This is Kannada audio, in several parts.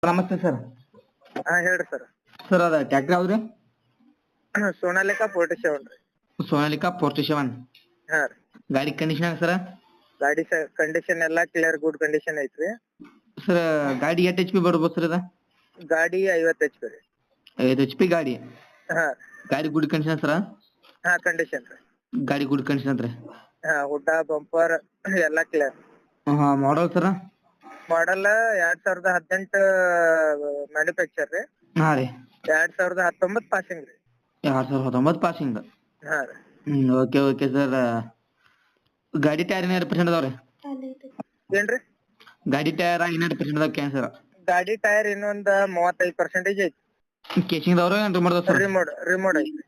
ನಮಸ್ತೆ ಸರ್. ಹೇಳ್ರಿ ಸರ್. ಸರ್ ಅದ ಟ್ರ್ಯಾಕ್ಟರ್ ಯಾವ್ದ್ರಿ? ಸೋನಾಲಿಕಾ 47 ರೀ. ಸೋನಾಲಿಕಾ 47. ಹಾ ರೀ. ಗಾಡಿ ಕಂಡೀಷನ್ ಸರ್? ಗಾಡಿ ಕಂಡೀಷನ್ ಎಲ್ಲಾ ಕ್ಲಿಯರ್ ಗುಡ್ ಕಂಡೀಷನ್ ಐತ್ರಿ. ಸರ್ ಗಾಡಿ ಎಷ್ಟು HP ಬರ್ಬೋದು ಸರ್ ಇದ? ಗಾಡಿ 50 HP ರೀ. 5 HP ಗಾಡಿ. ಹಾ. ಗಾಡಿ ಗುಡ್ ಕಂಡೀಷನ್ ಸರ್? ಹಾ ಕಂಡೀಷನ್ ರೀ. ಗಾಡಿ ಗುಡ್ ಕಂಡೀಷನ್ ರೀ. ಹಾ ಹುಡ್ಡ ಬಂಪರ್ ಎಲ್ಲಾ ಕ್ಲಿಯರ್. ಹಾ ಮಾಡಲ್ ಸರ್? ಮಾಡಲ್ 2018 ಮ್ಯಾನುಫ್ಯಾಕ್ಚರ್ ರೀ. ಹಾ ರೀ. 2019 ಪಾಸಿಂಗ್ ರೀ. 2019 ಪಾಸಿಂಗ್. ಹಾ ರೀ. Okay sir. ಗಾಡಿ ಟೈರ್ ಏನಾರು ಪರ್ಸೆಂಟ್ ಅದಾವ್ರಿ? ಏನ್ರಿ? ಗಾಡಿ ಟೈರ್ ಏನಾರು ಪರ್ಸೆಂಟ್ ಅದಾವ ಕ್ಯಾನ್ಸರ್? ಗಾಡಿ ಟೈರ್ ಇನ್ನೊಂದ್ 35% ಐತಿ. ಕೇಸಿಂಗ್ ಅದಾವ್ರಿ ಏನ್ ರಿಮೋಟ್ ಅದಾವ ಸರ್? ರಿಮೋಟ್ ಐತಿ.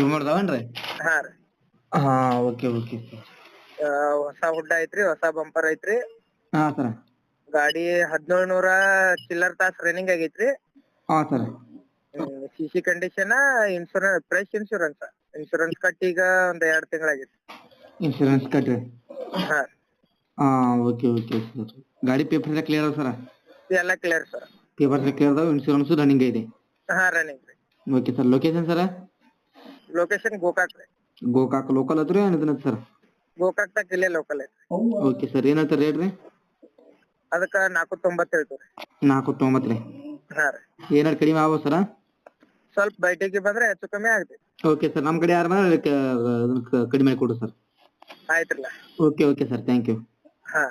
ರಿಮೋಟ್ ಅದಾವೇನ್ರಿ? ಹಾ ರೀ. ಹಾ ಓಕೆ ಸರ್. ಹೊಸ ಹುಡ್ಡ ಐತ್ರಿ, ಹೊಸ ಬಂಪರ್ ಐತ್ರಿ. ಹಾ ಸರ್. ಗಾಡಿ 1700 ಚಿಲ್ಲರ್ ತಾಸ್ ರನ್ನಿಂಗ್ ಆಗೈತ್ರಿ. ಹಾ sir. CC condition, fresh insurance ಕಟ್ಟಿ ಈಗ ಒಂದ್ 2 ತಿಂಗಳಾಗೈತಿ. ಇನ್ಶೂರೆನ್ಸ್ ಕಟ್ರಿ. ಹಾ. ಹಾ ಓಕೆ ಸರ್. ಗಾಡಿ ಪೇಪರ್ ಎಲ್ಲ ಕ್ಲಿಯರ್ ಅದ ಸರ್? ಎಲ್ಲ ಕ್ಲಿಯರ್ ಸರ್. ಪೇಪರ್ ಕ್ಲಿಯರ್ ಅದಾವ, ಇನ್ಶೂರೆನ್ಸ್ ರನ್ನಿಂಗ್ ಇದೆ. ಹಾ ರನ್ನಿಂಗ್ ರೀ. Okay sir. Location sir? Location Gokak ರೀ. ಗೋಕಾಕ್ ಲೋಕಲ್ ಐತ್ರಿ ಏನಿದೆ ಸರ್? ಗೋಕಾಕ್ ತಕ್ಕ ಇಲ್ಲೇ ಲೋಕಲ್ ಐತಿ. Okay sir. ಏನ್ ಹೇಳ್ತಾರೆ ರೇಟ್ ರೀ? ಅದಕ್ಕ 490 ಹೇಳ್ತೀವಿ. 490 ರೀ. ಹಾ ರೀ. ಏನಾರು ಕಡಿಮೆ ಆಗ್ಬೋದು ಸರ್? ಸ್ವಲ್ಪ ಬೈಟಿಗೆ ಬಂದ್ರೆ ಹೆಚ್ಚು ಕಮ್ಮಿ ಆಗ್ತೈತಿ. Okay sir. ನಮ್ಮ ಕಡೆ ಯಾರು ಕಡಿಮೆ ಕೊಡು ಸರ್. ಆಯ್ತ್ರಲ್ಲ. Okay sir. Thank you. ಹಾ.